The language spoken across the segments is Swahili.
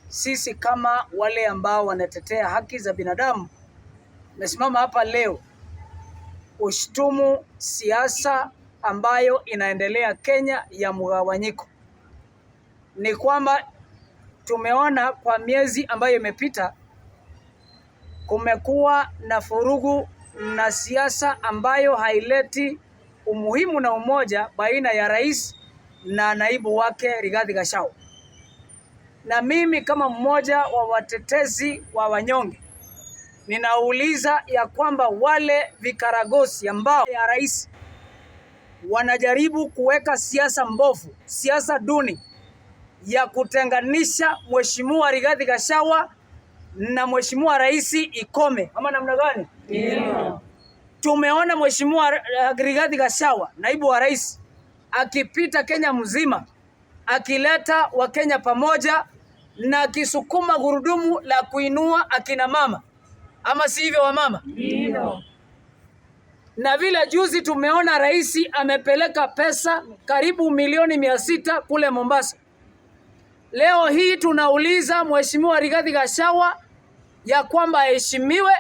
sisi kama wale ambao wanatetea haki za binadamu tumesimama hapa leo kushtumu siasa ambayo inaendelea Kenya ya mgawanyiko. Ni kwamba tumeona kwa miezi ambayo imepita kumekuwa na furugu na siasa ambayo haileti umuhimu na umoja baina ya rais na naibu wake Rigathi Gachagua. Na mimi kama mmoja wa watetezi wa wanyonge ninauliza ya kwamba wale vikaragosi ambao ya rais wanajaribu kuweka siasa mbovu, siasa duni ya kutenganisha Mheshimiwa Rigathi Gachagua na Mheshimiwa Rais ikome. Ama namna gani? Yeah. Tumeona Mheshimiwa Rigathi Gachagua, naibu wa rais, akipita Kenya mzima akileta Wakenya pamoja na akisukuma gurudumu la kuinua akina mama. Ama si hivyo wa mama? Yeah. Na vile juzi tumeona rais amepeleka pesa karibu milioni 600 kule Mombasa. Leo hii tunauliza Mheshimiwa Rigathi Gachagua ya kwamba aheshimiwe,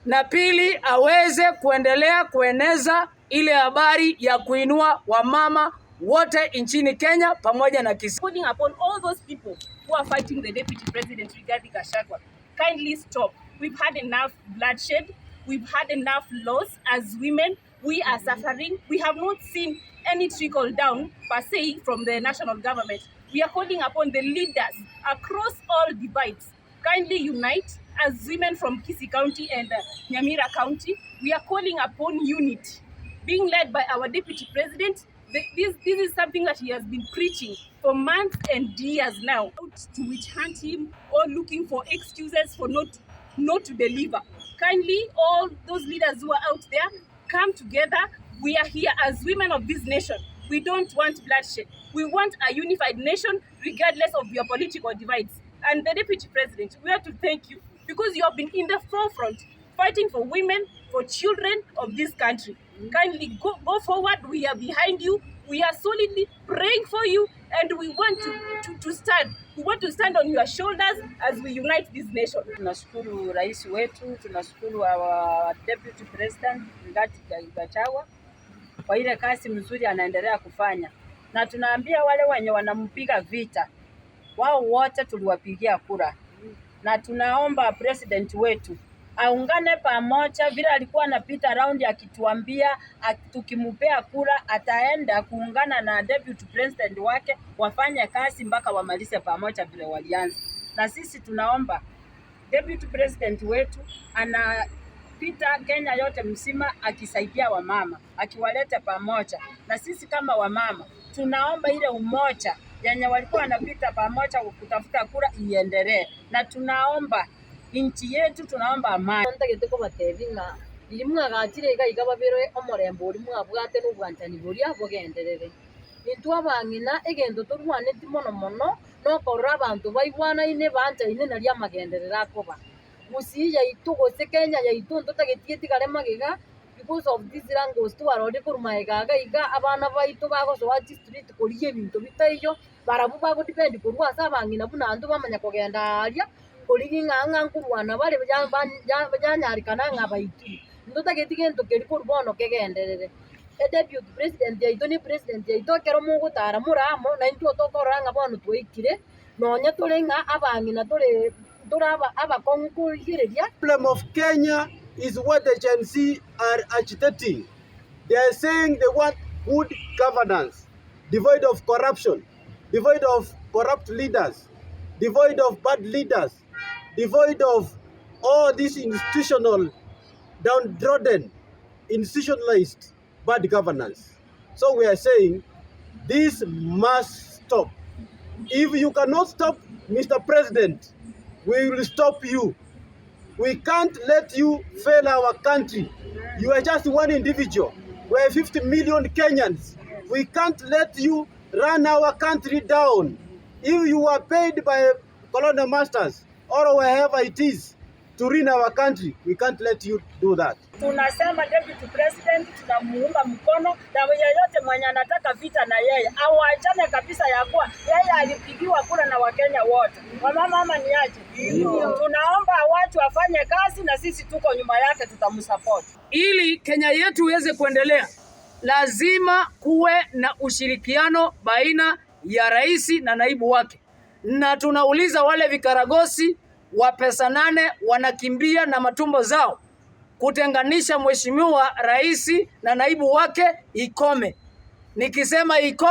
na pili aweze kuendelea kueneza ile habari ya kuinua wamama wote nchini Kenya pamoja na kisi. Putting upon all those people who are fighting the Deputy President Rigathi Gachagua, kindly stop. We've had enough bloodshed. We've had enough loss as women. We are suffering. We have not seen any trickle down per se from the national government. We are calling upon the leaders across all divides. Kindly unite as women from Kisii County and Nyamira County. We are calling upon unity, being led by our Deputy President. This is something that he has been preaching for months and years now. Out to witch hunt him or looking for excuses for not to deliver. Kindly, all those leaders who are out there, come together. We are here as women of this nation. We don't want bloodshed. We want a unified nation regardless of your political divides. And the Deputy President, we have to thank you because you have been in the forefront fighting for women, for children of this country. Kindly go forward. We are behind you. We are solidly praying for you, and we want to stand. We want to stand on your shoulders as we unite this nation. Tunashukuru rais wetu, tunashukuru our Deputy President Rigathi Gachagua kwa ile kazi mzuri anaendelea kufanya, na tunaambia wale wenye wanampiga vita, wao wote tuliwapigia kura, na tunaomba president wetu aungane pamoja vile alikuwa anapita round akituambia tukimpea kura ataenda kuungana na Deputy President wake wafanye kazi mpaka wamalize pamoja vile walianza. Na sisi tunaomba Deputy President wetu anapita Kenya yote mzima akisaidia wamama, akiwaleta pamoja. Na sisi kama wamama tunaomba ile umoja yenye walikuwa wanapita pamoja kutafuta kura iendelee, na tunaomba inchi yetu, tunaomba amani. Ndagete ko batevinga limwe agakire igaba bero omorembo limwe abwate n'ubwanjani buria bogenderere into abangina egendo turwane timono mono no korra abantu baigwana ine banja ine nari amagenderera akoba musiya itugose Kenya ya itunto tagetie tigare magiga because of this language to arode kuruma egaga iga abana baitu bagoso wa district kuriye bintu bitaiyo barabu bago depend kurwa sabangina buna andu bamanya kugenda aria koligi nganga kurwana bale bajanyarikana ngabaitu ndota getigento keriko rubono kegenderere Deputy President yaito ni president yaito kero mugutara muramo na into tokoranga bono twikire nonya turenga abangina tore turaba abakonkuhireria. Problem of Kenya is what the Gen Z are agitating. They are saying they want good governance, devoid of corruption, devoid of corrupt leaders, devoid of bad leaders, devoid of all this institutional, downtrodden, institutionalized bad governance. So we are saying this must stop. If you cannot stop, Mr. President, we will stop you. We can't let you fail our country. You are just one individual. We are 50 million Kenyans. We can't let you run our country down. If you are paid by colonial masters or wherever it is, to ruin our country. We can't let you do that. Tunasema Deputy President tunamuunga mkono, na yeyote mwenye anataka vita na yeye awachane kabisa, ya kuwa yeye alipigiwa kura na Wakenya wote. Wamama ama ni aje? Tunaomba watu wafanye kazi na sisi tuko nyuma yake, tutamsupport. Ili Kenya yetu iweze kuendelea, lazima kuwe na ushirikiano baina ya rais na naibu wake. Na tunauliza wale vikaragosi wa pesa 8 wanakimbia na matumbo zao, kutenganisha mheshimiwa rais na naibu wake ikome. Nikisema ikome